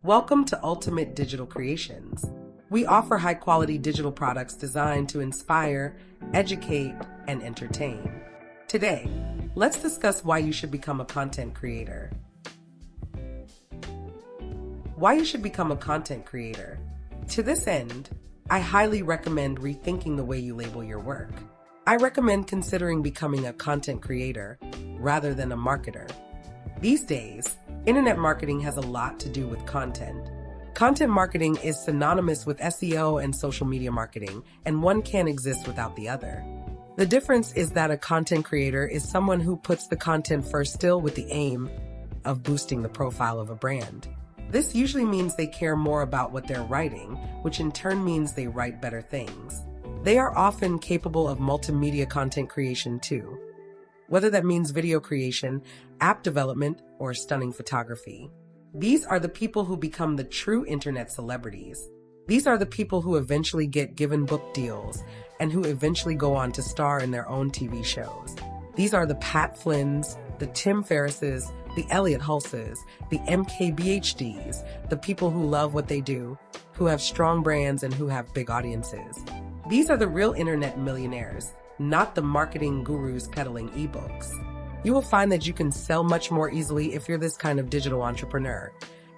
Welcome to Ultimate Digital Creations. We offer high-quality digital products designed to inspire, educate, and entertain. Today, let's discuss why you should become a content creator. Why you should become a content creator. To this end, I highly recommend rethinking the way you label your work. I recommend considering becoming a content creator rather than a marketer. These days, internet marketing has a lot to do with content. Content marketing is synonymous with SEO and social media marketing, and one can't exist without the other. The difference is that a content creator is someone who puts the content first, still with the aim of boosting the profile of a brand. This usually means they care more about what they're writing, which in turn means they write better things. They are often capable of multimedia content creation too, whether that means video creation, app development, or stunning photography. These are the people who become the true internet celebrities. These are the people who eventually get given book deals and who eventually go on to star in their own TV shows. These are the Pat Flynn's, the Tim Ferrisses, the Elliot Hulses, the MKBHDs, the people who love what they do, who have strong brands and who have big audiences. These are the real internet millionaires, not the marketing gurus peddling ebooks. You will find that you can sell much more easily if you're this kind of digital entrepreneur,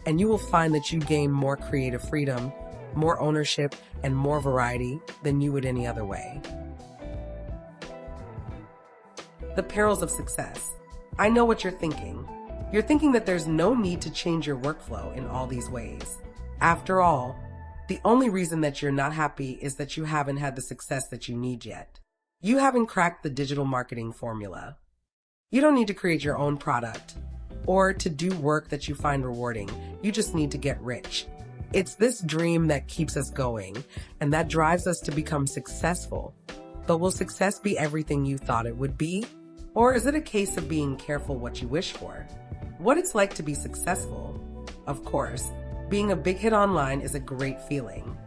and you will find that you gain more creative freedom, more ownership, and more variety than you would any other way. The perils of success. I know what you're thinking. You're thinking that there's no need to change your workflow in all these ways. After all, the only reason that you're not happy is that you haven't had the success that you need yet. You haven't cracked the digital marketing formula. You don't need to create your own product or to do work that you find rewarding. You just need to get rich. It's this dream that keeps us going and that drives us to become successful. But will success be everything you thought it would be? Or is it a case of being careful what you wish for? What it's like to be successful? Of course, being a big hit online is a great feeling.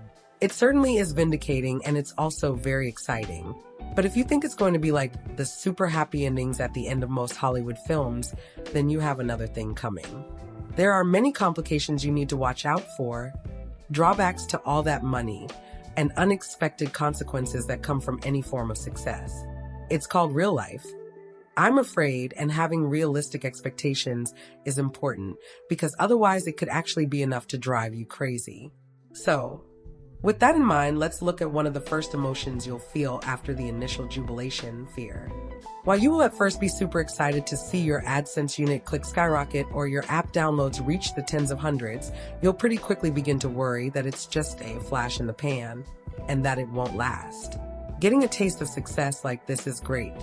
It certainly is vindicating, and it's also very exciting. But if you think it's going to be like the super happy endings at the end of most Hollywood films, then you have another thing coming. There are many complications you need to watch out for, drawbacks to all that money, and unexpected consequences that come from any form of success. It's called real life. I'm afraid, and having realistic expectations is important, because otherwise it could actually be enough to drive you crazy. So, with that in mind, let's look at one of the first emotions you'll feel after the initial jubilation: fear. While you will at first be super excited to see your AdSense unit click skyrocket or your app downloads reach the tens of hundreds, you'll pretty quickly begin to worry that it's just a flash in the pan and that it won't last. Getting a taste of success like this is great,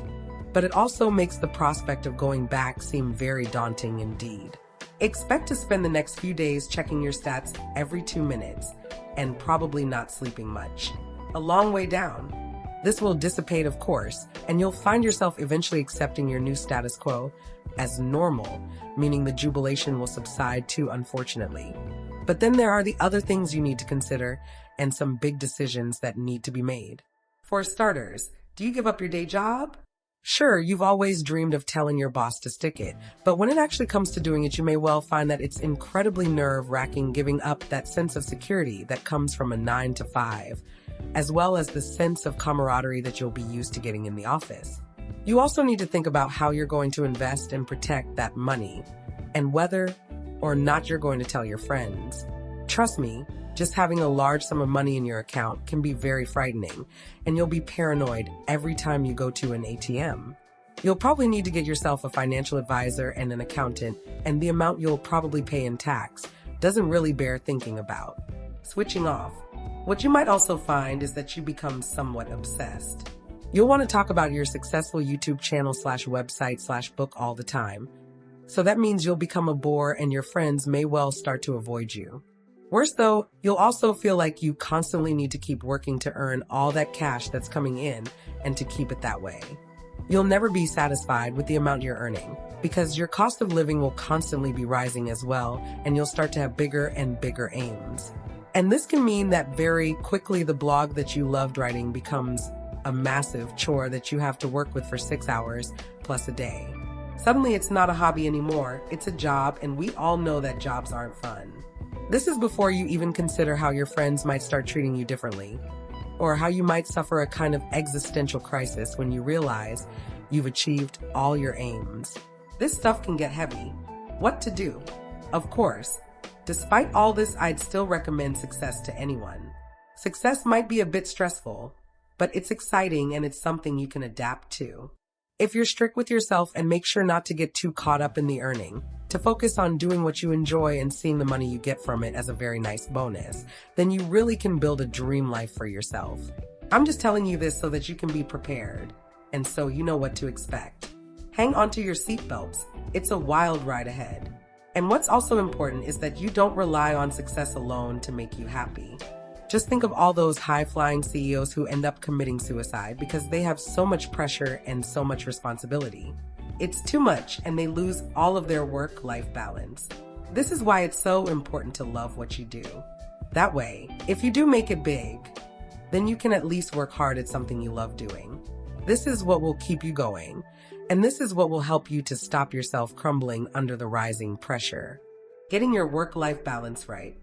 but it also makes the prospect of going back seem very daunting indeed. Expect to spend the next few days checking your stats every 2 minutes and probably not sleeping much. A long way down. This will dissipate, of course, and you'll find yourself eventually accepting your new status quo as normal, meaning the jubilation will subside too, unfortunately. But then there are the other things you need to consider and some big decisions that need to be made. For starters, do you give up your day job? Sure, you've always dreamed of telling your boss to stick it, but when it actually comes to doing it, you may well find that it's incredibly nerve-wracking giving up that sense of security that comes from a 9 to 5, as well as the sense of camaraderie that you'll be used to getting in the office. You also need to think about how you're going to invest and protect that money, and whether or not you're going to tell your friends. Trust me, just having a large sum of money in your account can be very frightening, and you'll be paranoid every time you go to an ATM. You'll probably need to get yourself a financial advisor and an accountant, and the amount you'll probably pay in tax doesn't really bear thinking about. Switching off. What you might also find is that you become somewhat obsessed. You'll want to talk about your successful YouTube channel /website/book all the time. So that means you'll become a bore and your friends may well start to avoid you. Worse though, you'll also feel like you constantly need to keep working to earn all that cash that's coming in and to keep it that way. You'll never be satisfied with the amount you're earning because your cost of living will constantly be rising as well, and you'll start to have bigger and bigger aims. And this can mean that very quickly the blog that you loved writing becomes a massive chore that you have to work with for 6 hours plus a day. Suddenly it's not a hobby anymore, it's a job, and we all know that jobs aren't fun. This is before you even consider how your friends might start treating you differently, or how you might suffer a kind of existential crisis when you realize you've achieved all your aims. This stuff can get heavy. What to do? Of course, despite all this, I'd still recommend success to anyone. Success might be a bit stressful, but it's exciting and it's something you can adapt to. If you're strict with yourself and make sure not to get too caught up in the earning, to focus on doing what you enjoy and seeing the money you get from it as a very nice bonus, then you really can build a dream life for yourself. I'm just telling you this so that you can be prepared, and so you know what to expect. Hang onto your seatbelts. It's a wild ride ahead. And what's also important is that you don't rely on success alone to make you happy. Just think of all those high-flying CEOs who end up committing suicide because they have so much pressure and so much responsibility. It's too much and they lose all of their work-life balance. This is why it's so important to love what you do. That way, if you do make it big, then you can at least work hard at something you love doing. This is what will keep you going, and this is what will help you to stop yourself crumbling under the rising pressure. Getting your work-life balance right.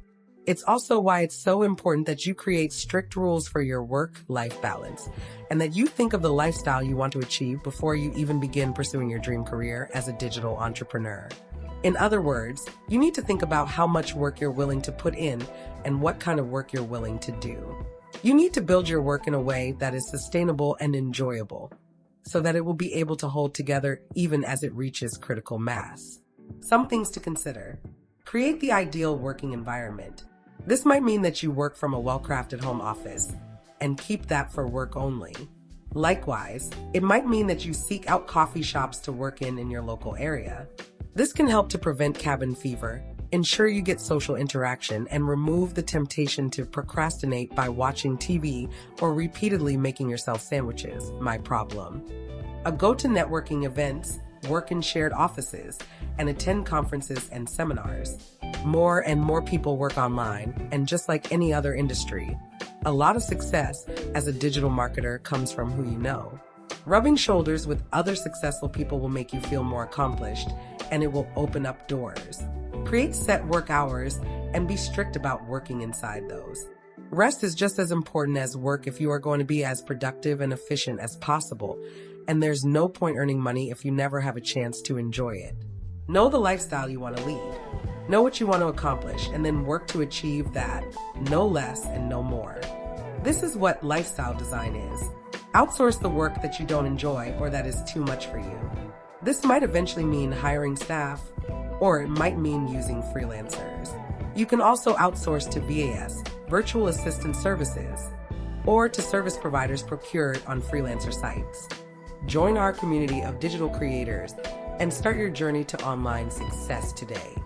It's also why it's so important that you create strict rules for your work-life balance, and that you think of the lifestyle you want to achieve before you even begin pursuing your dream career as a digital entrepreneur. In other words, you need to think about how much work you're willing to put in and what kind of work you're willing to do. You need to build your work in a way that is sustainable and enjoyable, so that it will be able to hold together even as it reaches critical mass. Some things to consider. Create the ideal working environment. This might mean that you work from a well-crafted home office and keep that for work only. Likewise, it might mean that you seek out coffee shops to work in your local area. This can help to prevent cabin fever, ensure you get social interaction, and remove the temptation to procrastinate by watching TV or repeatedly making yourself sandwiches. My problem. Go to networking events, work in shared offices, and attend conferences and seminars. More and more people work online, and just like any other industry, a lot of success as a digital marketer comes from who you know. Rubbing shoulders with other successful people will make you feel more accomplished, and it will open up doors. Create set work hours and be strict about working inside those. Rest is just as important as work if you are going to be as productive and efficient as possible, and there's no point earning money if you never have a chance to enjoy it. Know the lifestyle you want to lead. Know what you want to accomplish, and then work to achieve that, no less and no more. This is what lifestyle design is. Outsource the work that you don't enjoy or that is too much for you. This might eventually mean hiring staff, or it might mean using freelancers. You can also outsource to VAS, virtual assistant services, or to service providers procured on freelancer sites. Join our community of digital creators and start your journey to online success today.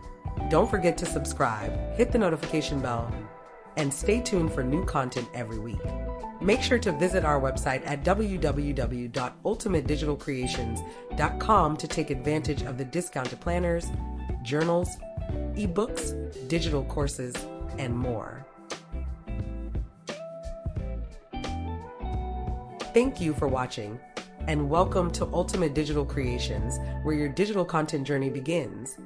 Don't forget to subscribe, hit the notification bell, and stay tuned for new content every week. Make sure to visit our website at www.ultimatedigitalcreations.com to take advantage of the discounted planners, journals, ebooks, digital courses, and more. Thank you for watching, and welcome to Ultimate Digital Creations, where your digital content journey begins.